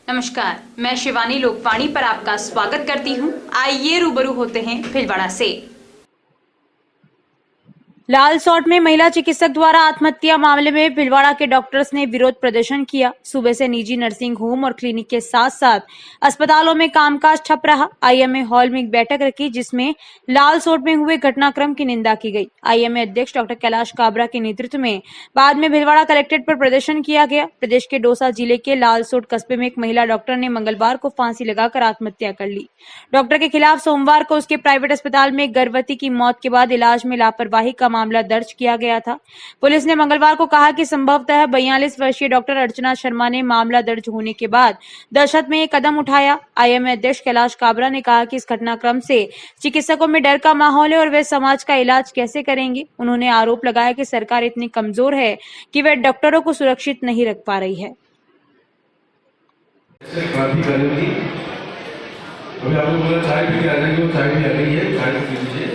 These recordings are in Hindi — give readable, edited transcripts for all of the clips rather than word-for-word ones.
नमस्कार, मैं शिवानी लोकवाणी पर आपका स्वागत करती हूं। आइए रूबरू होते हैं भीलवाड़ा से। लालसोट में महिला चिकित्सक द्वारा आत्महत्या मामले में भीलवाड़ा के डॉक्टर्स ने विरोध प्रदर्शन किया। सुबह से निजी नर्सिंग होम और क्लिनिक के साथ साथ अस्पतालों में कामकाज ठप रहा। आईएमए हॉल में एक बैठक रखी जिसमें लालसोट में हुए घटनाक्रम की निंदा की गई। आईएमए अध्यक्ष डॉक्टर कैलाश काबरा के नेतृत्व में बाद में भीलवाड़ा कलेक्ट्रेट पर प्रदर्शन किया गया। प्रदेश के दौसा जिले के लालसोट कस्बे में एक महिला डॉक्टर ने मंगलवार को फांसी लगाकर आत्महत्या कर ली। डॉक्टर के खिलाफ सोमवार को उसके प्राइवेट अस्पताल में एक गर्भवती की मौत के बाद इलाज में लापरवाही का मामला दर्ज किया गया था। पुलिस ने मंगलवार को कहा कि संभवतः 42 वर्षीय डॉक्टर अर्चना शर्मा ने मामला दर्ज होने के बाद दहशत में एक कदम उठाया। आईएमए अध्यक्ष कैलाश काबरा ने कहा कि इस घटनाक्रम से चिकित्सकों में डर का माहौल है और वे समाज का इलाज कैसे करेंगे। उन्होंने आरोप लगाया कि सरकार इतनी कमजोर है कि वे डॉक्टरों को सुरक्षित नहीं रख पा रही है। अभी आपको बोला चाय पी के आ जाएंगे, वो चाय भी आ गई है, चाय पी लीजिए।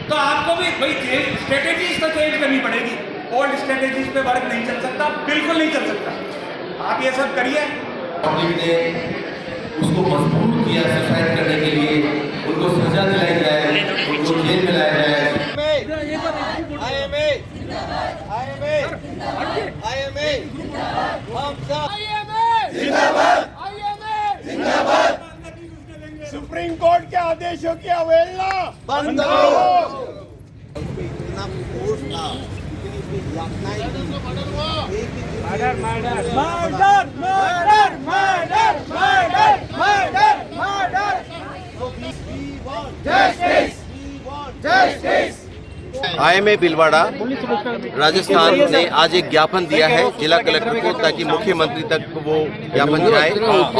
तो आपको भी भाई स्ट्रेटेजीज तो चेंज करनी पड़ेगी। ओल्ड स्ट्रेटेजीज पे वर्क नहीं चल सकता, बिल्कुल नहीं चल सकता। आप ये सब करिए। पब्लिक ने उसको मजबूर किया सुसाइड करने के लिए, उनको सजा दिलाई जाए, उनको जेल में लाया जाए। सुप्रीम कोर्ट के आदेशों की अवहेलना बंद करो। आईएमए भीलवाड़ा राजस्थान ने आज एक ज्ञापन दिया है जिला कलेक्टर को, ताकि मुख्यमंत्री तक वो ज्ञापन जाए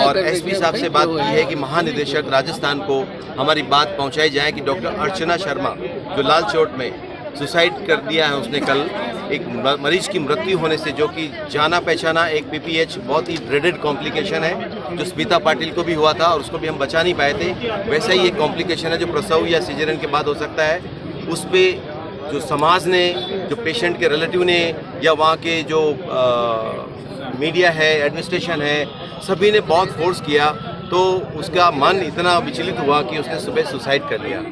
और एसपी साहब से बात की है कि महानिदेशक राजस्थान को हमारी बात पहुंचाई जाए कि डॉक्टर अर्चना शर्मा जो लालचोट में सुसाइड कर दिया है, उसने कल एक मरीज की मृत्यु होने से, जो कि जाना पहचाना एक पीपीएच बहुत ही ड्रेडेड कॉम्प्लिकेशन है जो स्मिता पाटिल को भी हुआ था और उसको भी हम बचा नहीं पाए थे। वैसा ही एक कॉम्प्लिकेशन है जो प्रसव या सिजेरियन के बाद हो सकता है। उस पर जो समाज ने, जो पेशेंट के रिलेटिव ने या वहाँ के जो मीडिया है, एडमिनिस्ट्रेशन है, सभी ने बहुत फोर्स किया, तो उसका मन इतना विचलित हुआ कि उसने सुबह सुसाइड कर लिया।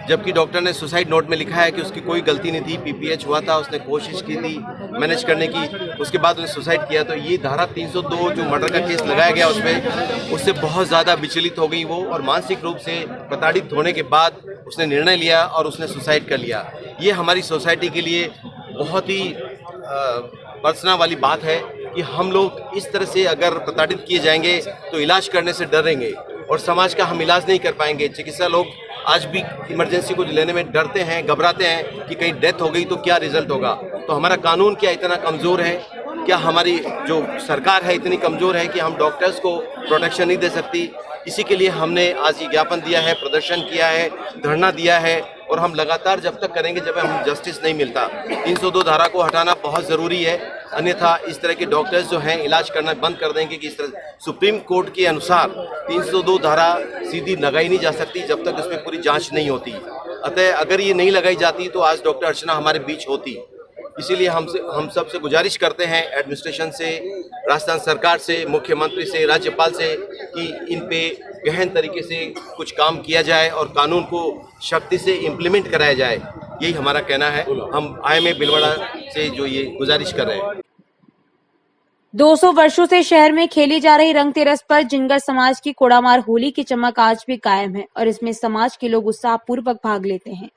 जबकि डॉक्टर ने सुसाइड नोट में लिखा है कि उसकी कोई गलती नहीं थी, पीपीएच हुआ था, उसने कोशिश की थी मैनेज करने की, उसके बाद उसने सुसाइड किया। तो ये धारा 302 जो मर्डर का केस लगाया गया उसमें, उससे बहुत ज़्यादा विचलित हो गई वो, और मानसिक रूप से प्रताड़ित होने के बाद उसने निर्णय लिया और उसने सुसाइड कर लिया। ये हमारी सोसाइटी के लिए बहुत ही बरसना वाली बात है कि हम लोग इस तरह से अगर प्रताड़ित किए जाएंगे तो इलाज करने से डरेंगे और समाज का हम इलाज नहीं कर पाएंगे। चिकित्सा लोग आज भी इमरजेंसी को लेने में डरते हैं, घबराते हैं कि कहीं डेथ हो गई तो क्या रिजल्ट होगा। तो हमारा कानून क्या इतना कमज़ोर है? क्या हमारी जो सरकार है इतनी कमज़ोर है कि हम डॉक्टर्स को प्रोटेक्शन नहीं दे सकती? इसी के लिए हमने आज ये ज्ञापन दिया है, प्रदर्शन किया है, धरना दिया है, और हम लगातार जब तक करेंगे जब हम जस्टिस नहीं मिलता। 302 धारा को हटाना बहुत ज़रूरी है, अन्यथा इस तरह के डॉक्टर्स जो हैं इलाज करना बंद कर देंगे। कि इस तरह सुप्रीम कोर्ट के अनुसार 302 धारा सीधी लगाई नहीं जा सकती जब तक उसमें पूरी जांच नहीं होती। अतः अगर ये नहीं लगाई जाती तो आज डॉक्टर अर्चना हमारे बीच होती। इसीलिए हम सबसे गुजारिश करते हैं, एडमिनिस्ट्रेशन से, राजस्थान सरकार से, मुख्यमंत्री से, राज्यपाल से, कि इन पे गहन तरीके से कुछ काम किया जाए और कानून को शक्ति से इम्प्लीमेंट कराया जाए। यही हमारा कहना है। हम आईएमए भीलवाड़ा से जो ये गुजारिश कर रहे हैं। 200 वर्षों से शहर में खेली जा रही रंगतेरस पर जिनगर समाज की कोड़ामार होली की चमक आज भी कायम है और इसमें समाज के लोग उत्साहपूर्वक भाग लेते हैं।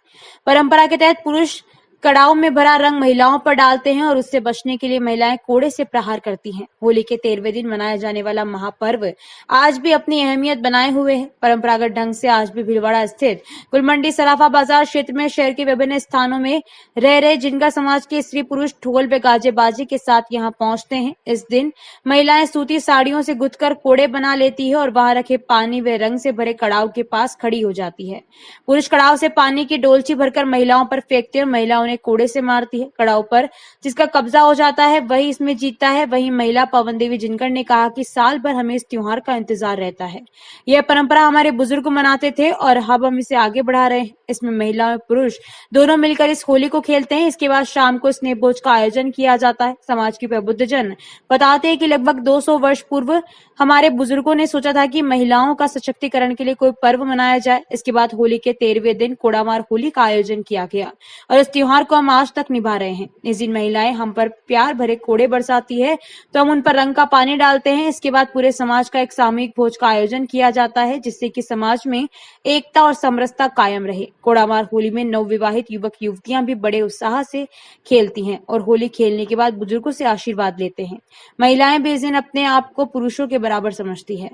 परंपरा के तहत पुरुष कड़ाव में भरा रंग महिलाओं पर डालते हैं और उससे बचने के लिए महिलाएं कोड़े से प्रहार करती हैं। होली के 13वें दिन मनाया जाने वाला महापर्व आज भी अपनी अहमियत बनाए हुए है। परंपरागत ढंग से आज भी भीलवाड़ा स्थित कुलमंडी सराफा बाजार क्षेत्र में शहर के विभिन्न स्थानों में रह रहे जिनगा समाज के स्त्री पुरुष ढोल व गाजे बाजे के साथ यहाँ पहुँचते हैं। इस दिन महिलाएं सूती साड़ियों से गुथकर कोड़े बना लेती है और वहां रखे पानी व रंग से भरे कड़ाव के पास खड़ी हो जाती है। पुरुष कड़ाव से पानी की डोलची भरकर महिलाओं पर फेंकते और महिलाओं महिलाएं कोड़े से मारती है। कड़ाव पर जिसका कब्जा हो जाता है वही इसमें जीतता है। वहीं महिला पवन देवी जिनकर ने कहा कि साल भर हमें इस त्योहार का इंतजार रहता है। यह परंपरा हमारे बुजुर्ग मनाते थे और अब हम इसे आगे बढ़ा रहे हैं। इसमें महिला और पुरुष दोनों मिलकर इस होली को खेलते हैं। इसके बाद शाम को स्नेह भोज का आयोजन किया जाता है। समाज के प्रबुद्ध जन बताते हैं कि लगभग 200 वर्ष पूर्व हमारे बुजुर्गों ने सोचा था कि महिलाओं का सशक्तिकरण के लिए कोई पर्व मनाया जाए। इसके बाद होली के 13वें दिन कोड़ामार होली का आयोजन किया गया और इस त्योहार को हम आज तक निभा रहे हैं। इस दिन महिलाएं हम पर प्यार भरे कोड़े बरसाती है तो हम उन पर रंग का पानी डालते हैं। इसके बाद पूरे समाज का एक सामूहिक भोज का आयोजन किया जाता है जिससे कि समाज में एकता और समरसता कायम रहे। कोड़ामार होली में नवविवाहित युवक युवतियां भी बड़े उत्साह से खेलती हैं और होली खेलने के बाद बुजुर्गों से आशीर्वाद लेते हैं। महिलाएं भी इस दिन अपने आप को पुरुषों के बराबर समझती है।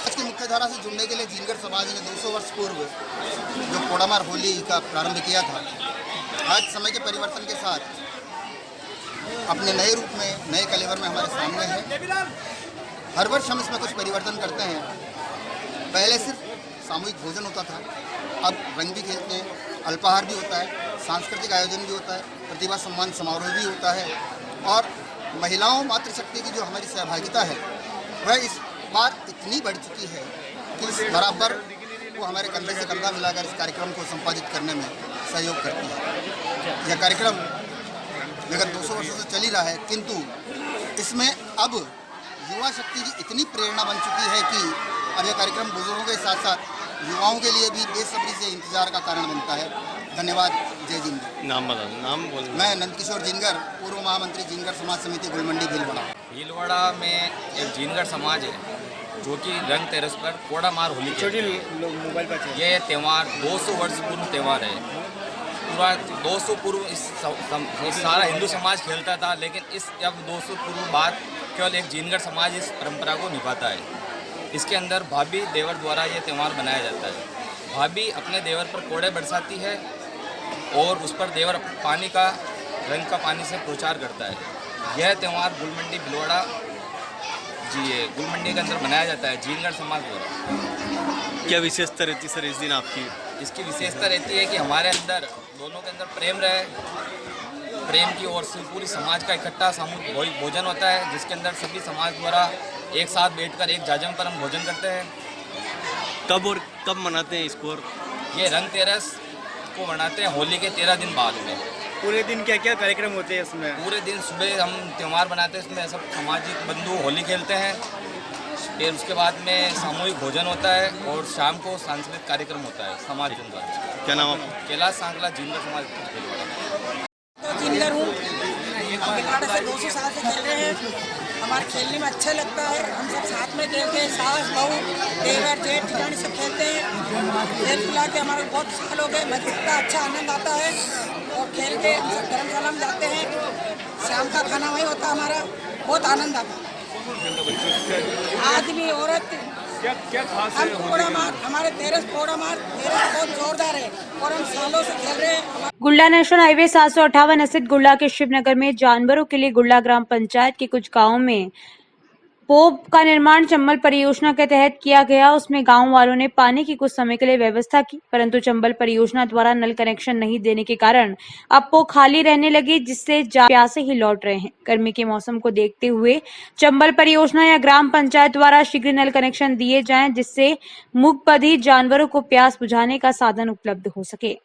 आज की मुख्यधारा से जुड़ने के लिए जिनगर समाज ने 200 वर्ष पूर्व जो कोड़ामार होली का प्रारंभ किया था, आज समय के परिवर्तन के साथ अपने नए रूप में, नए कलेवर में हमारे सामने है। हर वर्ष हम इसमें कुछ परिवर्तन करते हैं। पहले सिर्फ सामूहिक भोजन होता था, अब रंग भी खेलते हैं, अल्पाहार भी होता है, सांस्कृतिक आयोजन भी होता है, प्रतिभा सम्मान समारोह भी होता है और महिलाओं मातृशक्ति की जो हमारी सहभागिता है वह इस बार इतनी बढ़ चुकी है कि इस बराबर वो हमारे कंधे से कंधा मिलाकर इस कार्यक्रम को संपादित करने में सहयोग करती है। यह कार्यक्रम विगत 200 वर्षों से चल ही रहा है, किंतु इसमें अब युवा शक्ति की इतनी प्रेरणा बन चुकी है कि अब यह कार्यक्रम बुजुर्गों के साथ साथ युवाओं के लिए भी बेसब्री से इंतजार का कारण बनता है। धन्यवाद। जय जिनगर। नाम बता, नाम बोल। मैं नंदकिशोर जिनगर, पूर्व महामंत्री जिनगर समाज समिति गुलमंडी भीलवाड़ा। भीलवाड़ा में एक जिनगर समाज है जो कि रंग तेरस पर कोड़ामार होली खेलते हैं। ये त्यौहार 200 वर्ष पूर्व त्यौहार है। पूरा 200 पूर्व इस सारा हिंदू समाज खेलता था, लेकिन इस अब 200 पूर्व बाद केवल एक जिनगर समाज इस परंपरा को निभाता है। इसके अंदर भाभी देवर द्वारा ये त्यौहार मनाया जाता है। भाभी अपने देवर पर कोड़े बरसाती है और उस पर देवर पानी का, रंग का पानी से प्रचार करता है। यह त्यौहार गुलमंडी भीलवाड़ा गुलमंडी के अंदर मनाया जाता है जिनगर समाज द्वारा। क्या विशेषता रहती सर इस दिन आपकी? इसकी विशेषता रहती है कि हमारे अंदर, दोनों के अंदर प्रेम रहे। प्रेम की ओर से पूरी समाज का इकट्ठा सामूहिक भोजन होता है जिसके अंदर सभी समाज द्वारा एक साथ बैठकर एक जाजम पर हम भोजन करते हैं। कब और कब मनाते हैं इसको? और ये रंग तेरस को मनाते हैं होली के 13 दिन बाद में। पूरे दिन क्या क्या कार्यक्रम होते हैं इसमें? पूरे दिन सुबह हम त्यौहार बनाते हैं, इसमें सब सामाजिक बंधु होली खेलते हैं। फिर उसके बाद में सामूहिक भोजन होता है और शाम को सांस्कृतिक कार्यक्रम होता है समाज जन द्वारा। क्या नाम आपका? कैलाश सांकला, जिनगर समाज भीलवाड़ा। तो जिनगर हूँ, भीलवाड़ा से 200 साल से खेल रहे हैं। हमारे खेलने में अच्छा लगता है। हम सब साथ में खेलते हैं, सास बहू देवर जेठ ठिकाने सब खेलते हैं। खेल खिला के हमारे बहुत साल हो गए। मजा आता, अच्छा आनंद आता है और खेल के हम सब धर्मशाला में जाते हैं। शाम का खाना वही होता है हमारा, बहुत आनंद आता है। आदमी औरत हम कोड़ामार, हमारे तेरस कोड़ामार बहुत जोरदार है और हम सालों से खेल रहे हैं। गुल्ला नेशनल हाईवे 758 स्थित गुल्ला के शिवनगर में जानवरों के लिए गुल्ला ग्राम पंचायत के कुछ गांवों में पोप का निर्माण चंबल परियोजना के तहत किया गया। उसमें गांव वालों ने पानी की कुछ समय के लिए व्यवस्था की, परंतु चंबल परियोजना द्वारा नल कनेक्शन नहीं देने के कारण अब पो खाली रहने लगी, जिससे प्यासे ही लौट रहे हैं। गर्मी के मौसम को देखते हुए चंबल परियोजना या ग्राम पंचायत द्वारा शीघ्र नल कनेक्शन दिए जाएं, जिससे मूकबधिर जानवरों को प्यास बुझाने का साधन उपलब्ध हो सके।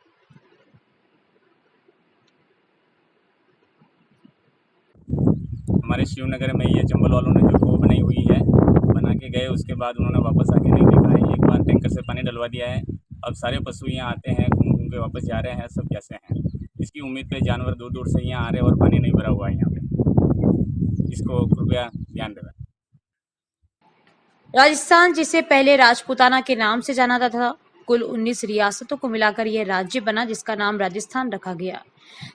हमारे शिवनगर में ये चंबल वालों ने जो वो बनाई हुई है, बना के गए, उसके बाद उन्होंने वापस आके नहीं देखा है। एक बार टैंकर से पानी डलवा दिया है, अब सारे पशु यहाँ आते हैं, घूम घूम के वापस जा रहे हैं, सब कैसे हैं। इसकी उम्मीद पे जानवर दूर दूर से यहाँ आ रहे हैं और पानी नहीं भरा हुआ है यहाँ पे। इसको कृपया ध्यान दें। राजस्थान, जिसे पहले राजपूताना के नाम से जाना जाता था, कुल 19 रियासतों को मिलाकर यह राज्य बना, जिसका नाम राजस्थान रखा गया।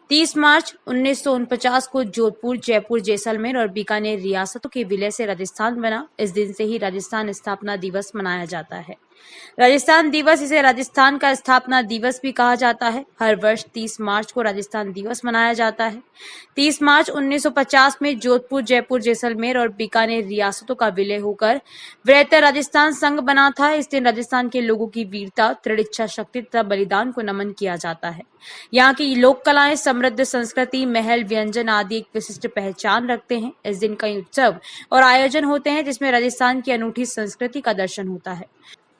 30 मार्च 1949 को जोधपुर, जयपुर, जैसलमेर और बीकानेर रियासतों के विलय से राजस्थान बना। इस दिन से ही राजस्थान स्थापना दिवस मनाया जाता है। राजस्थान दिवस, इसे राजस्थान का स्थापना दिवस भी कहा जाता है। हर वर्ष 30 मार्च को राजस्थान दिवस मनाया जाता है। 30 मार्च 1950 में जोधपुर, जयपुर, जैसलमेर और बीकानेर रियासतों का विलय होकर वृहत्तर राजस्थान संघ बना था। इस दिन राजस्थान के लोगों की वीरता, दृढ़ इच्छा शक्ति तथा बलिदान को नमन किया जाता है। यहाँ की लोक कलाएं, समृद्ध संस्कृति, महल, व्यंजन आदि एक विशिष्ट पहचान रखते हैं। इस दिन कई उत्सव और आयोजन होते हैं, जिसमें राजस्थान की अनूठी संस्कृति का दर्शन होता है।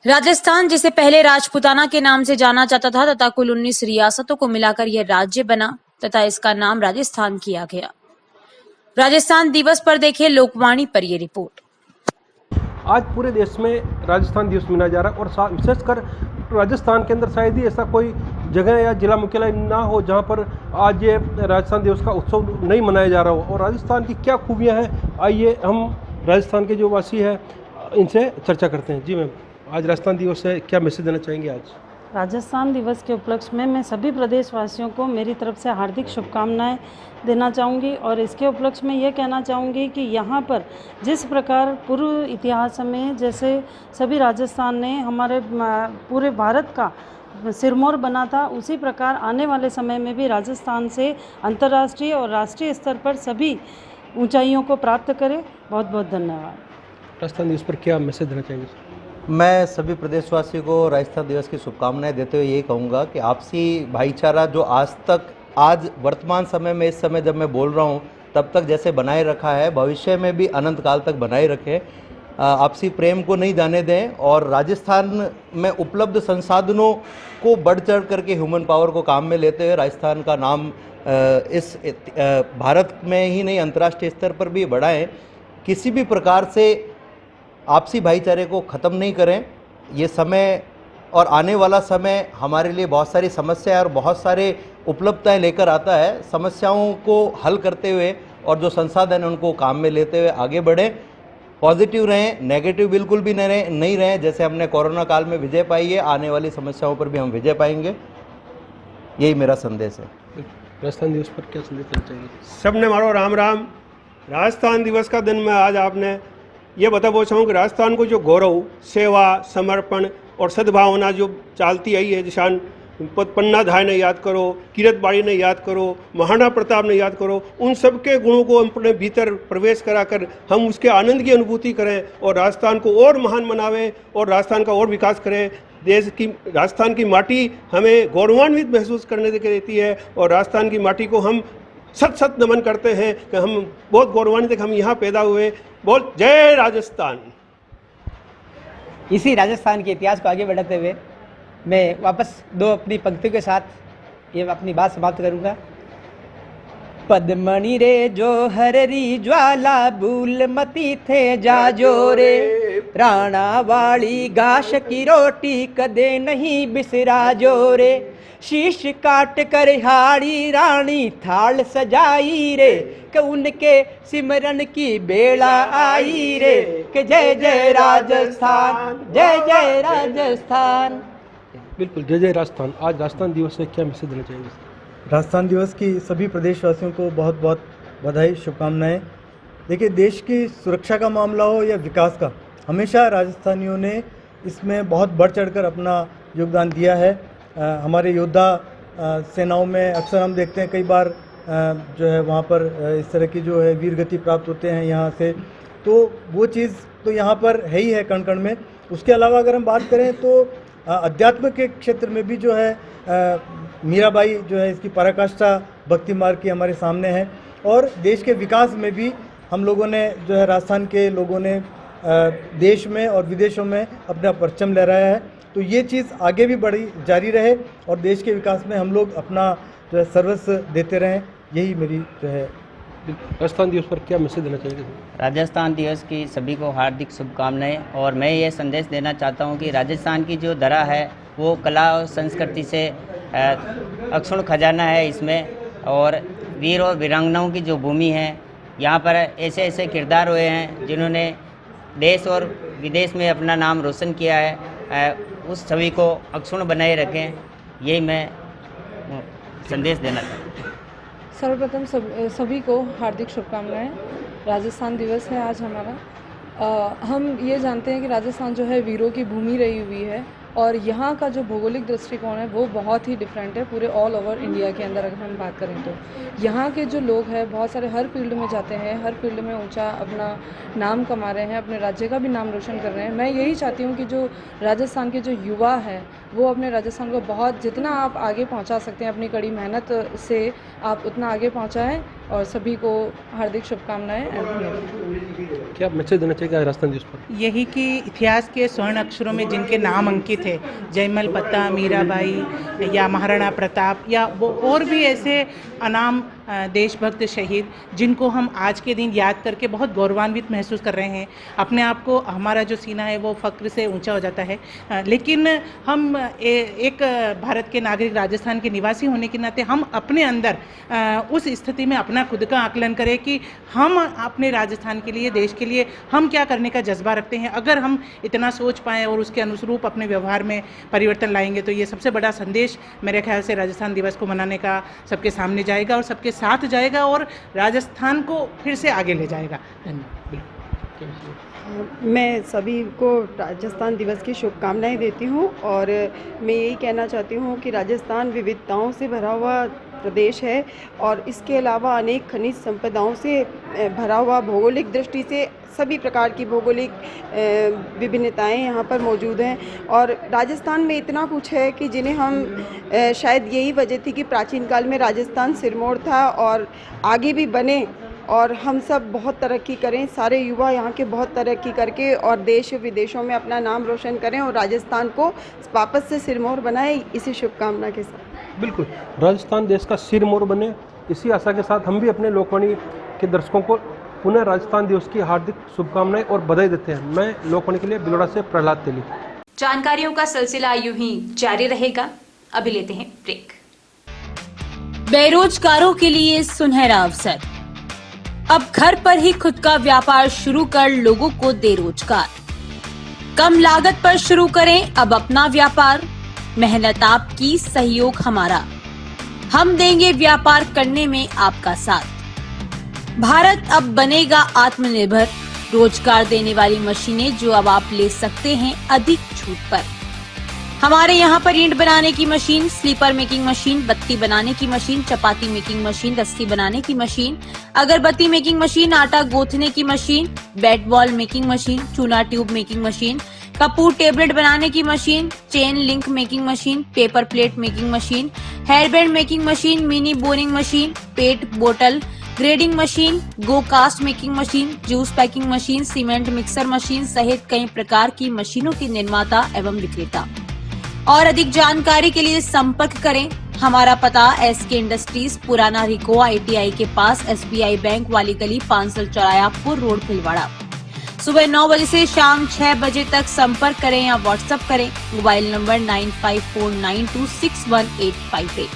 राजस्थान, जिसे पहले राजपूताना के नाम से जाना जाता था तथा कुल 19 रियासतों को मिलाकर यह राज्य बना तथा इसका नाम राजस्थान किया गया। राजस्थान दिवस पर देखें लोकवाणी पर यह रिपोर्ट। आज पूरे देश में राजस्थान दिवस मनाया जा रहा है और विशेषकर राजस्थान के अंदर शायद ही ऐसा कोई जगह या जिला मुख्यालय ना हो जहां पर आज ये राजस्थान दिवस का उत्सव नहीं मनाया जा रहा हो। और राजस्थान की क्या खूबियां हैं, आइए हम राजस्थान के जो वासी हैं इनसे चर्चा करते हैं। जी मैम, आज राजस्थान दिवस है, क्या मैसेज देना चाहेंगे आज? राजस्थान दिवस के उपलक्ष्य में मैं सभी प्रदेशवासियों को मेरी तरफ से हार्दिक शुभकामनाएं देना चाहूँगी और इसके उपलक्ष्य में ये कहना चाहूँगी कि यहाँ पर जिस प्रकार पूर्व इतिहास में जैसे सभी राजस्थान ने हमारे पूरे भारत का सिरमौर बना था, उसी प्रकार आने वाले समय में भी राजस्थान से अंतर्राष्ट्रीय और राष्ट्रीय स्तर पर सभी ऊंचाइयों को प्राप्त करे। बहुत बहुत धन्यवाद। राजस्थान दिवस पर क्या मैसेज देना चाहेंगे? मैं सभी प्रदेशवासियों को राजस्थान दिवस की शुभकामनाएं देते हुए यही कहूँगा कि आपसी भाईचारा जो आज वर्तमान समय में, इस समय जब मैं बोल रहा हूँ तब तक जैसे बनाए रखा है, भविष्य में भी अनंत काल तक बनाए रखें। आपसी प्रेम को नहीं जाने दें और राजस्थान में उपलब्ध संसाधनों को बढ़ चढ़ करके ह्यूमन पावर को काम में लेते हुए राजस्थान का नाम इस भारत में ही नहीं अंतर्राष्ट्रीय स्तर पर भी बढ़ाएं। किसी भी प्रकार से आपसी भाईचारे को ख़त्म नहीं करें। ये समय और आने वाला समय हमारे लिए बहुत सारी समस्याएं और बहुत सारे उपलब्धताएं लेकर आता है। समस्याओं को हल करते हुए और जो संसाधन हैं उनको काम में लेते हुए आगे बढ़ें। पॉजिटिव रहें, नेगेटिव बिल्कुल भी नहीं रहें। जैसे हमने कोरोना काल में विजय पाई है, आने वाली समस्याओं पर भी हम विजय पाएंगे। यही मेरा संदेश है। राजस्थान दिवस पर क्या संदेश देना चाहिए? सबने मारो राम राम। राजस्थान दिवस का दिन में आज आपने ये बताना चाहूँ कि राजस्थान को जो गौरव, सेवा, समर्पण और सद्भावना जो चालती आई है, जिसान पन्नाधाय ने याद करो, किरतबाड़ी ने याद करो, महाराणा प्रताप ने याद करो, उन सब के गुणों को अपने भीतर प्रवेश कराकर हम उसके आनंद की अनुभूति करें और राजस्थान को और महान बनावें और राजस्थान का और विकास करें। राजस्थान की माटी हमें गौरवान्वित महसूस करने देती है और राजस्थान की माटी को हम सत नमन करते हैं कि हम बहुत गौरवान्वित हम यहाँ पैदा हुए। बोल जय राजस्थान। इसी राजस्थान के इतिहास को आगे बढ़ाते हुए मैं वापस दो अपनी पंक्तियों के साथ ये अपनी बात समाप्त करूंगा। पद्मणि रे जो हररी ज्वाला भूल मती थे जाजो रे, राणा वाली घास की रोटी कदे नहीं बिसरा जो रे, शीश काट कर हाड़ी रानी थाल सजाई रे, कि उनके सिमरन की बेड़ा आई रे, कि जय जय राजस्थान, जय जय राजस्थान। बिल्कुल, जय जय राजस्थान। आज राजस्थान दिवस से क्या मैसेज देना चाहेंगे? राजस्थान दिवस की सभी प्रदेशवासियों को बहुत बहुत बधाई, शुभकामनाएं। देखिए, देश की सुरक्षा का मामला हो या विकास का, हमेशा राजस्थानियों ने इसमें बहुत बढ़ चढ़कर अपना योगदान दिया है। हमारे योद्धा सेनाओं में अक्सर हम देखते हैं, कई बार जो है वहाँ पर इस तरह की जो है वीर गति प्राप्त होते हैं यहाँ से, तो वो चीज़ तो यहाँ पर है ही है कण कण में। उसके अलावा अगर हम बात करें तो अध्यात्म के क्षेत्र में भी जो है मीराबाई जो है इसकी पराकाष्ठा भक्ति मार्ग की हमारे सामने है। और देश के विकास में भी हम लोगों ने जो है राजस्थान के लोगों ने देश में और विदेशों में अपना परचम लहराया है। तो ये चीज़ आगे भी बढ़ी जारी रहे और देश के विकास में हम लोग अपना जो है सर्वस्व देते रहें, यही मेरी जो है। राजस्थान दिवस पर क्या मैसेज देना चाहिए? राजस्थान दिवस की सभी को हार्दिक शुभकामनाएं और मैं ये संदेश देना चाहता हूं कि राजस्थान की जो धरा है वो कला और संस्कृति से अक्षुण्ण खजाना है इसमें, और वीर और वीरांगनाओं की जो भूमि है, यहाँ पर ऐसे ऐसे किरदार हुए हैं जिन्होंने देश और विदेश में अपना नाम रोशन किया है, उस छवि को अक्षुण्ण बनाए रखें, यही मैं संदेश देना चाहता हूँ। सर्वप्रथम सभी को हार्दिक शुभकामनाएं। राजस्थान दिवस है आज हमारा। हम ये जानते हैं कि राजस्थान जो है वीरों की भूमि रही हुई है और यहाँ का जो भौगोलिक दृष्टिकोण है वो बहुत ही डिफरेंट है पूरे ऑल ओवर इंडिया के अंदर। अगर हम बात करें तो यहाँ के जो लोग हैं बहुत सारे हर फील्ड में जाते हैं, हर फील्ड में ऊंचा अपना नाम कमा रहे हैं, अपने राज्य का भी नाम रोशन कर रहे हैं। मैं यही चाहती हूँ कि जो राजस्थान के जो युवा है वो अपने राजस्थान को बहुत जितना आप आगे पहुँचा सकते हैं अपनी कड़ी मेहनत से आप उतना आगे पहुँचाएँ और सभी को हार्दिक शुभकामनाएँ। क्या मैसेज देना चाहिए राजस्थान दिवस पर? यही कि इतिहास के स्वर्ण अक्षरों में जिनके नाम अंकित है, जयमल पत्ता, मीराबाई या महाराणा प्रताप या वो और भी ऐसे अनाम देशभक्त शहीद जिनको हम आज के दिन याद करके बहुत गौरवान्वित महसूस कर रहे हैं। अपने आप को हमारा जो सीना है वो फ़क्र से ऊंचा हो जाता है। लेकिन हम एक भारत के नागरिक, राजस्थान के निवासी होने के नाते हम अपने अंदर उस स्थिति में अपना खुद का आकलन करें कि हम अपने राजस्थान के लिए, देश के लिए हम क्या करने का जज्बा रखते हैं। अगर हम इतना सोच पाएँ और उसके अनुरूप अपने व्यवहार में परिवर्तन लाएंगे तो ये सबसे बड़ा संदेश मेरे ख्याल से राजस्थान दिवस को मनाने का सबके सामने जाएगा और सबके साथ जाएगा और राजस्थान को फिर से आगे ले जाएगा। धन्यवाद। मैं सभी को राजस्थान दिवस की शुभकामनाएं देती हूं और मैं यही कहना चाहती हूं कि राजस्थान विविधताओं से भरा हुआ प्रदेश है और इसके अलावा अनेक खनिज संपदाओं से भरा हुआ, भौगोलिक दृष्टि से सभी प्रकार की भौगोलिक विभिन्नताएं यहाँ पर मौजूद हैं और राजस्थान में इतना कुछ है कि जिन्हें हम शायद यही वजह थी कि प्राचीन काल में राजस्थान सिरमौर था और आगे भी बने और हम सब बहुत तरक्की करें, सारे युवा यहाँ के बहुत तरक्की करके और देश विदेशों में अपना नाम रोशन करें और राजस्थान को वापस से सिरमौर बनाए, इसी शुभकामना के साथ। बिल्कुल, राजस्थान देश का सिरमौर बने, इसी आशा के साथ हम भी अपने लोकवाणी के दर्शकों को पुनः राजस्थान दिवस की हार्दिक शुभकामनाएं और बधाई देते हैं। मैं लोकवाणी के लिए बिलोड़ा से प्रहलाद तेली। जानकारियों का सिलसिला यूं ही जारी रहेगा। अभी लेते हैं ब्रेक। बेरोजगारों के लिए सुनहरा अवसर। अब घर पर ही खुद का व्यापार शुरू कर लोगों को दे रोजगार। कम लागत पर शुरू करें अब अपना व्यापार। मेहनत आपकी, सहयोग हमारा। हम देंगे व्यापार करने में आपका साथ। भारत अब बनेगा आत्मनिर्भर। रोजगार देने वाली मशीनें जो अब आप ले सकते हैं अधिक छूट पर। हमारे यहाँ पर ईंट बनाने की मशीन, स्लीपर मेकिंग मशीन, बत्ती बनाने की मशीन, चपाती मेकिंग मशीन, रस्सी बनाने की मशीन, अगरबत्ती मेकिंग मशीन, आटा गूंथने की machine, bat ball making machine, चूना ट्यूब मेकिंग मशीन, कपूर टेबलेट बनाने की machine, chain link making machine, paper plate making machine, hairband making machine, mini boring machine, PET बोतल ग्रेडिंग मशीन, गो कास्ट making machine, juice packing machine, cement mixer machine सहित कई प्रकार की मशीनों के निर्माता एवं विक्रेता। और अधिक जानकारी के लिए संपर्क करें। हमारा पता SK इंडस्ट्रीज, पुराना रिको ITI के पास, SBI बैंक वाली गली, 500 चौरायापुर रोड, भीलवाड़ा। सुबह 9 बजे से शाम 6 बजे तक संपर्क करें या व्हाट्सएप करें। Mobile number 9549261858।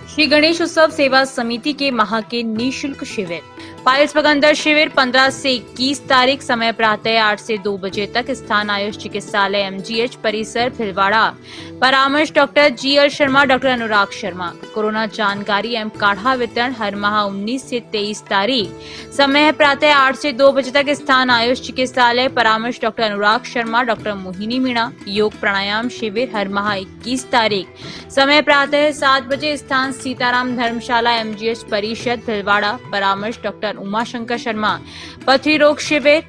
श्री गणेश उत्सव सेवा समिति के माह के निःशुल्क शिविर। पायल्स बगंदर शिविर 15 से 21 तारीख, समय प्रातः 8 से 2 बजे तक, स्थान आयुष चिकित्सालय MGH परिसर, भीलवाड़ा। परामर्श doctor GL Sharma, doctor Anurag Sharma. Corona जानकारी एवं काढ़ा वितरण हर माह 19 से 23 तारीख, समय प्रातः 8 से 2 बजे तक, स्थान आयुष चिकित्सालय। परामर्श डॉक्टर अनुराग शर्मा, डॉक्टर मोहिनी मीणा। योग प्राणायाम शिविर हर माह 21 तारीख, समय प्रातः 7 बजे, स्थान सीताराम धर्मशाला MGH परिषद, भीलवाड़ा। परामर्श डॉक्टर उमाशंकर शर्मा। पथरी रोग शिविर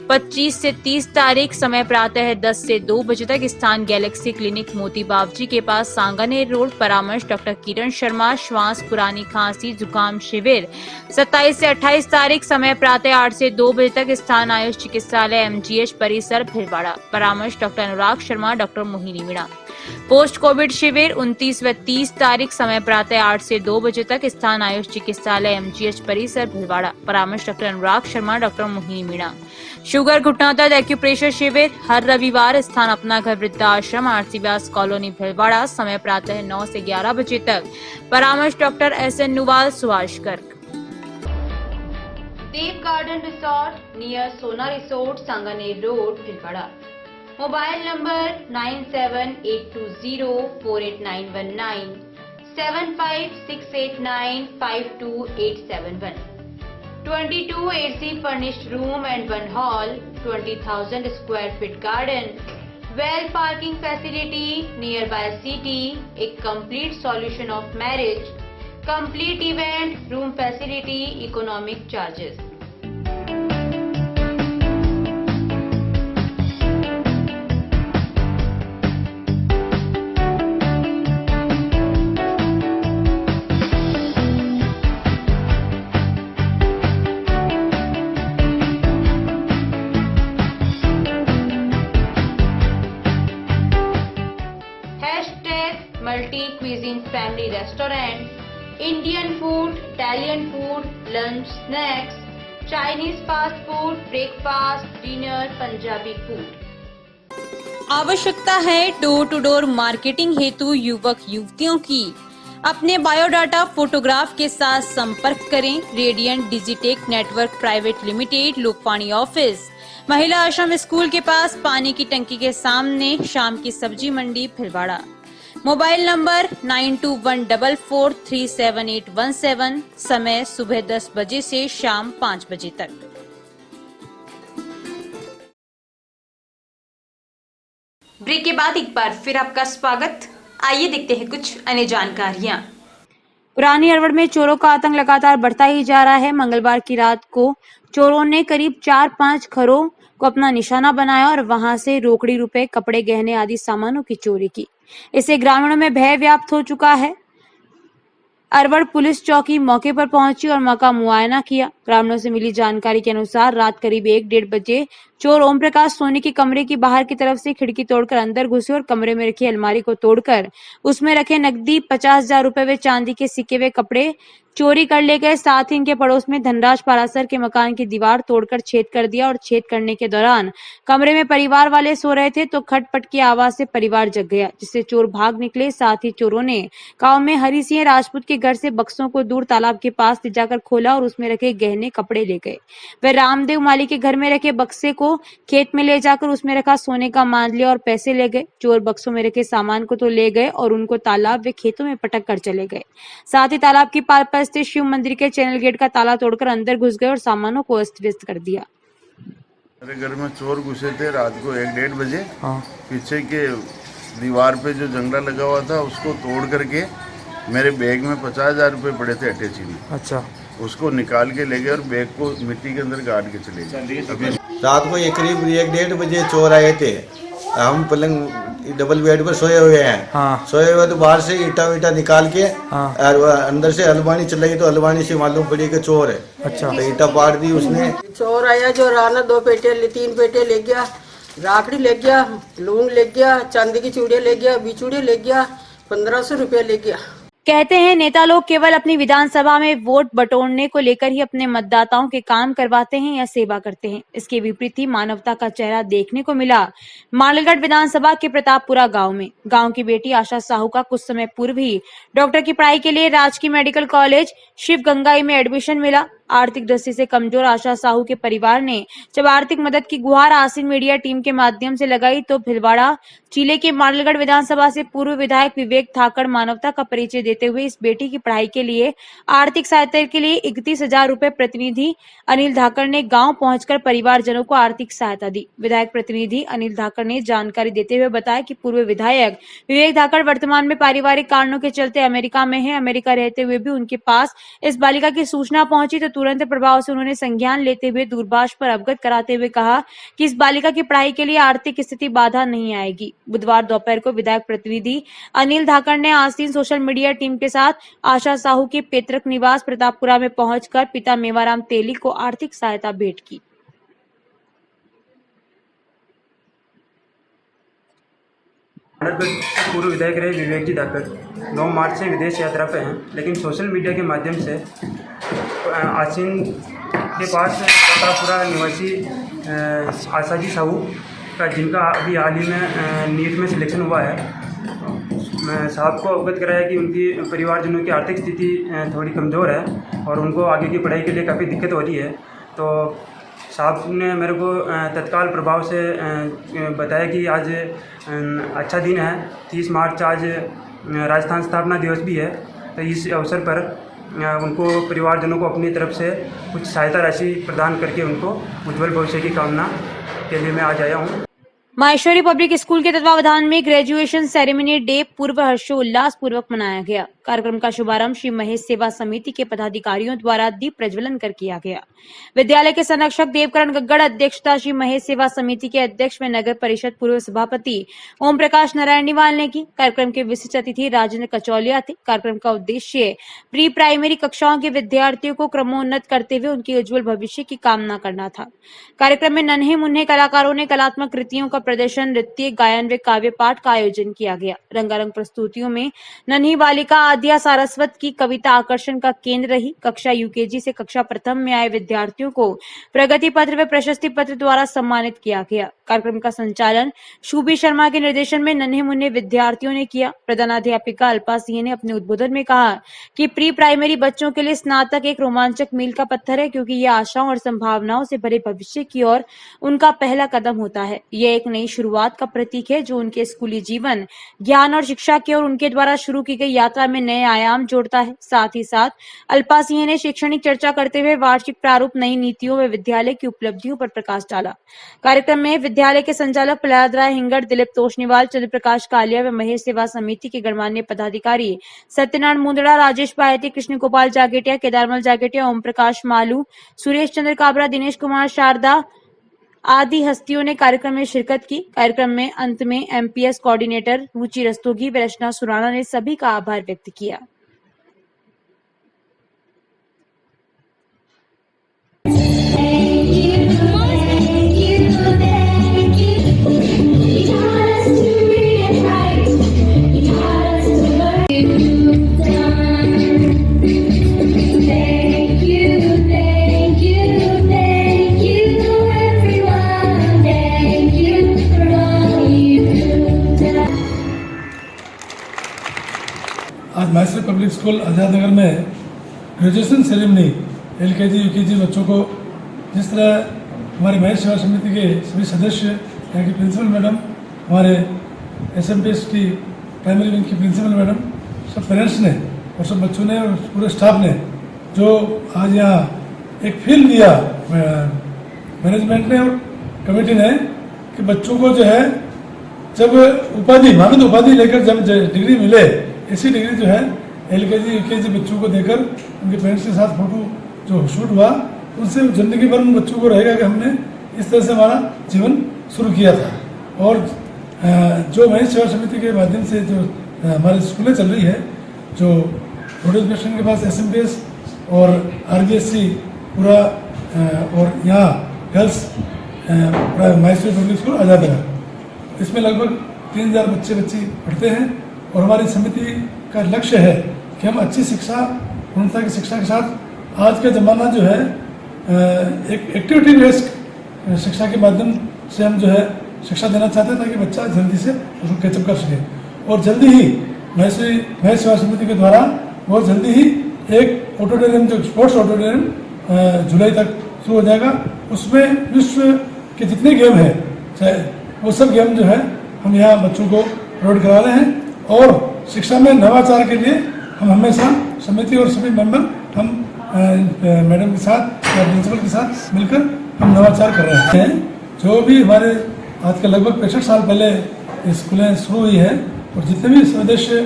25 से 30 तारीख, समय प्रातः 10 से 2 बजे तक, स्थान गैलेक्सी क्लिनिक मोती बावजी के पास, सांगानेर रोड। परामर्श डॉक्टर किरण शर्मा। श्वास, पुरानी खांसी, जुकाम शिविर 27 से 28 तारीख, समय प्रातः 8 से 2 बजे तक, स्थान आयुष चिकित्सालय MGH परिसर, भीलवाड़ा। परामर्श doctor Anurag Sharma, doctor Mohini Meena. Post covid शिविर 29 व 30 तारीख, समय प्रातः 8 से 2 बजे तक, स्थान आयुष चिकित्सालय MGH परिसर, भीलवाड़ा। परामर्श doctor Anurag Sharma, doctor Mohini Meena. Sugar घुटना दर्द एक्यूप्रेशर शिविर हर रविवार, स्थान अपना घर वृद्धाश्रम, RC व्यास कॉलोनी, भीलवाड़ा। समय प्रातः 9 से 11 बजे तक। परामर्श डॉक्टर SN नुवाल, सुभाष गर्ग। देव गार्डन रिसोर्ट नियर सोना resort Sanganer road Bhilwara. Mobile number 9782048919 7568952871। 22 AC furnished room and one hall, 20,000 square feet garden, well parking facility nearby city, a complete solution of marriage, complete event, room facility, economic charges. Multi cuisine family restaurant, Indian food, Italian food, lunch, snacks, Chinese fast food, breakfast, dinner, Punjabi food। आवश्यकता है डोर टू डोर मार्केटिंग हेतु युवक युवतियों की। अपने बायोडाटा फोटोग्राफ के साथ संपर्क करें radiant Digitech network private limited, लोकपाणी ऑफिस, महिला आश्रम स्कूल के पास, पानी की टंकी के सामने, शाम की सब्जी मंडी भिलवाड़ा। मोबाइल नंबर 9214437817, समय सुबह 10 बजे से शाम 5 बजे तक। ब्रेक के बाद एक बार फिर आपका स्वागत। आइए देखते हैं कुछ अन्य जानकारियां। पुरानी अरवड़ में चोरों का आतंक लगातार बढ़ता ही जा रहा है। मंगलवार की रात को चोरों ने करीब 4-5 घरों को अपना निशाना बनाया और वहां से रोकड़ी, रुपए, कपड़े, गहने आदि सामानों की चोरी की। इससे ग्रामीणों में भय व्याप्त हो चुका है। अरवड़ पुलिस चौकी मौके पर पहुंची और मौका मुआयना किया। ग्रामीणों से मिली जानकारी के अनुसार रात करीब 1-1:30 बजे चोर ओम प्रकाश सोनी के कमरे की बाहर की तरफ से खिड़की तोड़कर अंदर घुसे और कमरे में रखी अलमारी को तोड़कर उसमें रखे नकदी 50,000 रुपए व चांदी के सिक्के व कपड़े चोरी कर ले गए। साथ ही इनके पड़ोस में धनराज पारासर के मकान की दीवार तोड़कर छेद कर दिया और छेद करने के दौरान कमरे में परिवार वाले सो रहे थे तो खटपट की आवाज से परिवार जग गया, जिससे चोर भाग निकले। साथ ही चोरों ने गांव में हरि सिंह राजपूत के घर से बक्सों को दूर तालाब के पास ले जाकर खोला और उसमें रखे गहने, कपड़े ले गए। वे रामदेव माली के घर में रखे बक्से को खेत में ले जाकर उसमें रखा सोने का मान लिया और पैसे ले गए। चोर बक्सों में रखे सामान को तो ले गए और उनको तालाब व खेतों में पटक कर चले गए। साथ ही तालाब की पार पर स्थित शिव मंदिर के चैनल गेट का ताला तोड़कर अंदर घुस गए और सामानों को अस्त व्यस्त कर दिया। मेरे घर में चोर घुसे थे रात को 1-1:30 बजे। पीछे के दीवार पे जो जंगला लगा हुआ था उसको तोड़ करके मेरे बैग में 50,000 रुपए पड़े थे अटैची में। अच्छा, उसको निकाल के ले गए और बैग को मिट्टी के अंदर गाड़ के चले गए। रात को करीब 1-1:30 बजे चोर आए थे। हम पलंग डबल बेड पर सोए हुए हैं। सोए हुए तो बाहर से ईटा निकाल के और अंदर से अलमारी चलाई तो अलमारी से मालूम पड़ी कि चोर है। अच्छा, तो ईटा पाड़ दी उसने। चोर आया जो राना 3 पेटे ले गया, राखड़ी ले गया, लूंग ले गया, चांदी की चूड़ियाँ ले गया, बिचूड़े ले गया, 1500 रुपया ले गया। कहते हैं नेता लोग केवल अपनी विधानसभा में वोट बटोरने को लेकर ही अपने मतदाताओं के काम करवाते हैं या सेवा करते हैं। इसके विपरीत ही मानवता का चेहरा देखने को मिला मालगढ़ विधानसभा के प्रतापपुरा गांव में। गांव की बेटी आशा साहू का कुछ समय पूर्व ही डॉक्टर की पढ़ाई के लिए राजकीय मेडिकल कॉलेज शिव गंगाई में एडमिशन मिला। आर्थिक दृष्टि से कमजोर आशा साहू के परिवार ने जब आर्थिक मदद की गुहार आसीन मीडिया टीम के माध्यम से लगाई तो भिलवाड़ा जिले के मालगढ़ विधानसभा से पूर्व विधायक विवेक धाकड़ मानवता का परिचय देते हुए इस बेटी की पढ़ाई के लिए आर्थिक सहायता के लिए 31,000 रुपए प्रतिनिधि अनिल धाकड़ ने गांव पहुंचकर परिवारजनों को आर्थिक सहायता दी। विधायक प्रतिनिधि अनिल धाकड़ ने जानकारी देते हुए बताया कि पूर्व विधायक विवेक धाकड़ वर्तमान में पारिवारिक कारणों के चलते अमेरिका में है। अमेरिका रहते हुए भी उनके पास इस बालिका की सूचना पहुंची तो तुरंत प्रभाव से उन्होंने संज्ञान लेते हुए दूरभाष पर अवगत कराते हुए कहा कि इस बालिका की पढ़ाई के लिए आर्थिक स्थिति बाधा नहीं आएगी। बुधवार दोपहर को विधायक प्रतिनिधि अनिल धाकड़ ने आसीन सोशल मीडिया टीम के साथ आशा साहू के पैतृक निवास प्रतापपुरा में पहुंचकर पिता मेवाराम तेली को आर्थिक सहायता भेंट की। पूर्व विधायक रहे विवेक जी धाकड़ 9 मार्च से विदेश यात्रा पे हैं, लेकिन सोशल मीडिया के माध्यम से आसीन के पास प्रतापपुरा निवासी आशा जी साहू का, जिनका अभी हाल ही में नीट में सिलेक्शन हुआ है, साहब को अवगत कराया कि उनकी परिवारजनों की आर्थिक स्थिति थोड़ी कमज़ोर है और उनको आगे की पढ़ाई के लिए काफ़ी दिक्कत हो रही है। तो साहब ने मेरे को तत्काल प्रभाव से बताया कि आज अच्छा दिन है, 30 मार्च आज राजस्थान स्थापना दिवस भी है। तो इस अवसर पर उनको परिवारजनों को अपनी तरफ से कुछ सहायता राशि प्रदान करके उनको उज्जवल भविष्य की कामना के लिए मैं आज आया हूँ। माहेश्वरी पब्लिक स्कूल के तत्वावधान में ग्रेजुएशन सेरेमनी डे पूर्व हर्षोल्लास पूर्वक मनाया गया। कार्यक्रम का शुभारंभ श्री महेश सेवा समिति के पदाधिकारियों द्वारा दीप प्रज्वलन कर किया गया। विद्यालय के संरक्षक देवकरण गग्गड़ अध्यक्षता श्री महेश सेवा समिति के अध्यक्ष में नगर परिषद पूर्व सभापति ओम प्रकाश नारायण निवाल ने की। कार्यक्रम के विशिष्ट अतिथि राजेंद्र कचौलिया थे। कार्यक्रम का उद्देश्य प्री प्राइमरी कक्षाओं के विद्यार्थियों को क्रमोन्नत करते हुए उनके उज्जवल भविष्य की कामना करना था। कार्यक्रम में नन्हे मुन्ने कलाकारों ने कलात्मक कृतियों का प्रदर्शन, नृत्य, गायन व काव्य पाठ का आयोजन किया गया। रंगारंग प्रस्तुतियों में नन्ही बालिका आद्या सारस्वत की कविता आकर्षण का केंद्र रही। कक्षा यूकेजी से कक्षा प्रथम में आए विद्यार्थियों को प्रगति पत्र व प्रशस्ति पत्र द्वारा सम्मानित किया गया। कार्यक्रम का संचालन शुभी शर्मा के निर्देशन में नन्हे मुन्ने विद्यार्थियों ने किया। प्रधानाध्यापिका अल्पा सिंह ने अपने उद्बोधन में कहा कि प्री प्राइमरी बच्चों के लिए स्नातक एक रोमांचक मील का पत्थर है, क्योंकि यह आशाओं और संभावनाओं से भरे भविष्य की ओर उनका पहला कदम होता है। यह एक नई शुरुआत का प्रतीक है जो उनके स्कूली जीवन, ज्ञान और शिक्षा की ओर उनके द्वारा शुरू की गई यात्रा में नए आयाम जोड़ता है। साथ ही साथ अल्पा सिंह ने शैक्षणिक चर्चा करते हुए वार्षिक प्रारूप, नई नीतियों व विद्यालय की उपलब्धियों पर प्रकाश डाला। कार्यक्रम में विद्यालय के संचालक प्रहलाद राय हिंगड़, दिलीप तोषनीवाल, चंद्र प्रकाश कालिया व महेश सेवा समिति के गणमान्य पदाधिकारी सत्यनारायण मुंदड़ा, राजेश पायती, कृष्ण गोपाल जागेटिया, केदारमल जागेटिया, ओम प्रकाश मालू, सुरेश चंद्र काबरा, दिनेश कुमार शारदा आदि हस्तियों ने कार्यक्रम में शिरकत की। कार्यक्रम में अंत में एमपीएस कोऑर्डिनेटर रुचि रस्तोगी व रचना सुराना ने सभी का आभार व्यक्त किया। आज माहेश्वरी पब्लिक स्कूल आज़ाद नगर में ग्रेजुएशन सेरेमनी एलकेजी यूकेजी बच्चों को जिस तरह हमारे महेश सेवा समिति के सभी सदस्य, यहाँ की प्रिंसिपल मैडम, हमारे एसएमपीएस की प्राइमरी विंग की प्रिंसिपल मैडम, सब पेरेंट्स ने और सब बच्चों ने और पूरे स्टाफ ने जो आज यहाँ एक फील दिया मैनेजमेंट ने और कमेटी ने कि बच्चों को जो है जब उपाधि, मानद उपाधि लेकर जब डिग्री मिले, इसी डिग्री जो है एलकेजी यूकेजी बच्चों को देकर उनके पेरेंट्स के साथ फोटो जो शूट हुआ, उनसे जिंदगी भर उन बच्चों को रहेगा कि हमने इस तरह से हमारा जीवन शुरू किया था। और जो महेश सेवा समिति के माध्यम से जो हमारी स्कूलें चल रही है, जो रोड एजुकेशन के पास एसएमपीएस और आरबीएससी पूरा और यहाँ girls Maheshwari public school Azad Nagar, इसमें लगभग 3000 बच्चे पढ़ते हैं। और हमारी समिति का लक्ष्य है कि हम अच्छी शिक्षा, गुणवत्ता की शिक्षा के साथ आज का ज़माना जो है एक एक्टिविटी बेस्ड शिक्षा के माध्यम से हम जो है शिक्षा देना चाहते हैं, ताकि बच्चा जल्दी से उसको कैचअप कर सके। और जल्दी ही महेश सेवा समिति के द्वारा बहुत जल्दी ही एक ऑडिटोरियम, जो स्पोर्ट्स ऑडिटोरियम जुलाई तक शुरू हो जाएगा। उसमें विश्व के जितने गेम हैं, चाहे वो सब गेम जो है हम यहाँ बच्चों को प्रोवाइड करा रहे हैं। और शिक्षा में नवाचार के लिए हम हमेशा समिति और सभी मेंबर हम मैडम के साथ या प्रिंसिपल के साथ मिलकर हम नवाचार कर रहे हैं। जो भी हमारे आज के लगभग 65 साल पहले स्कूलें शुरू हुई है, और जितने भी सदस्य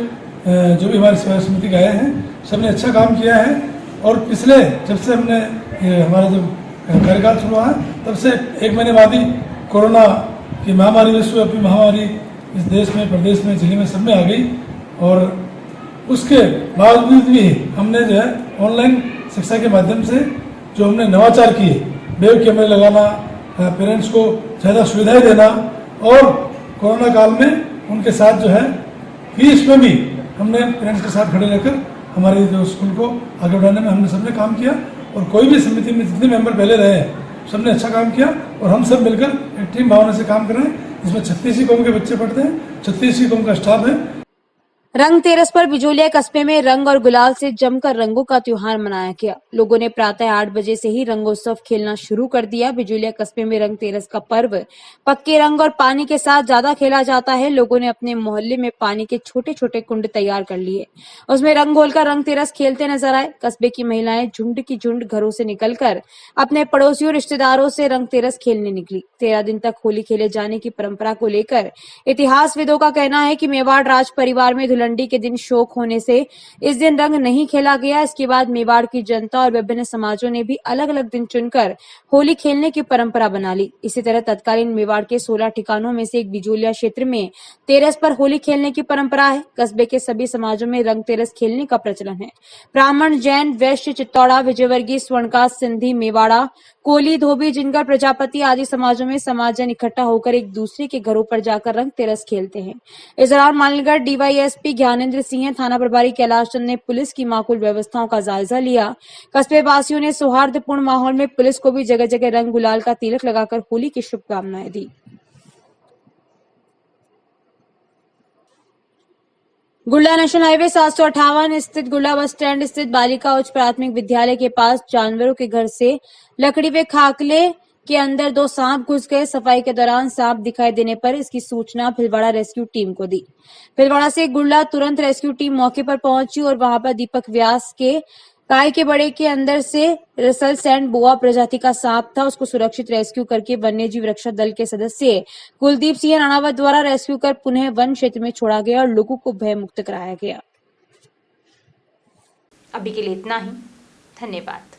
जो भी हमारे सेवा समिति के आए हैं, सबने अच्छा काम किया है। और पिछले जब से हमने हमारा जब कार्यकाल शुरू हुआ तब से 1 महीने बाद ही कोरोना की महामारी, विश्वव्यापी महामारी इस देश में, प्रदेश में, जिले में, सब में आ गई। और उसके बावजूद भी हमने जो है ऑनलाइन शिक्षा के माध्यम से जो हमने नवाचार किए, वेब कैमरे लगाना, पेरेंट्स को ज़्यादा सुविधाएं देना, और कोरोना काल में उनके साथ जो है फीस में भी हमने पेरेंट्स के साथ खड़े रहकर हमारे जो स्कूल को आगे बढ़ाने में हमने सबने काम किया। और कोई भी समिति में जितने मेंबर पहले रहे हैं, सबने अच्छा काम किया। और हम सब मिलकर एक टीम भावना से काम कर रहे हैं। इसमें 36 कौम के बच्चे पढ़ते हैं, 36 कौम का स्टाफ है। रंग तेरस पर बिजोलिया कस्बे में रंग और गुलाल से जमकर रंगों का त्योहार मनाया गया। लोगों ने प्रातः 8 बजे से ही रंगोत्सव खेलना शुरू कर दिया। बिजोलिया कस्बे में रंग तेरस का पर्व पक्के रंग और पानी के साथ ज्यादा खेला जाता है। लोगों ने अपने मोहल्ले में पानी के छोटे छोटे कुंड तैयार कर लिए, उसमें रंग घोलकर रंग तेरस खेलते नजर आए। कस्बे की महिलाएं झुंड की झुंड घरों से निकलकर अपने पड़ोसियों रिश्तेदारों से रंग तेरस खेलने निकली। 13 दिन तक होली खेले जाने की परंपरा को लेकर इतिहासविदों का कहना है कि मेवाड़ राज परिवार में धुलंडी के दिन शोक होने से इस दिन रंग नहीं खेला गया। इसके बाद मेवाड़ की जनता और विभिन्न समाजों ने भी अलग अलग दिन चुनकर होली खेलने की परंपरा बना ली। इसी तरह तत्कालीन मेवाड़ के 16 ठिकानों में से एक बिजोलिया क्षेत्र में तेरस पर होली खेलने की परंपरा है। कस्बे के सभी समाजों में रंग तेरस खेलने का प्रचलन है। ब्राह्मण, जैन, वैश्य, चित्तौड़ा, विजयवर्गीय, स्वर्णकात, सिंधी, मेवाड़ा, कोली, धोबी, जिनकर, प्रजापति आदि समाजों में समाजजन इकट्ठा होकर एक दूसरे के घरों पर जाकर रंग तेरस खेलते हैं। इस दौरान मालगढ़ डीवाईएसपी ज्ञानेंद्र सिंह, थाना प्रभारी कैलाश चंद ने पुलिस की माकूल व्यवस्थाओं का जायजा लिया। कस्बे वासियों ने सौहार्दपूर्ण माहौल में पुलिस को भी जगह जगह रंग गुलाल का तिलक लगाकर होली की शुभकामनाएं दी। गुड़ला नेशनल हाईवे 758 स्थित गुड़ला बस स्टैंड स्थित बालिका उच्च प्राथमिक विद्यालय के पास जानवरों के घर से लकड़ी व खाकले के अंदर 2 सांप घुस गए। सफाई के दौरान सांप दिखाई देने पर इसकी सूचना भिलवाड़ा रेस्क्यू टीम को दी। भिलवाड़ा से गुड़ला तुरंत रेस्क्यू टीम मौके पर पहुंची और वहां पर दीपक व्यास के काय के बड़े के अंदर से रसल सैंड बोआ प्रजाति का सांप था, उसको सुरक्षित रेस्क्यू करके वन्य जीव रक्षा दल के सदस्य कुलदीप सिंह राणावत द्वारा रेस्क्यू कर पुनः वन क्षेत्र में छोड़ा गया और लोगों को भय मुक्त कराया गया। अभी के लिए इतना ही। धन्यवाद।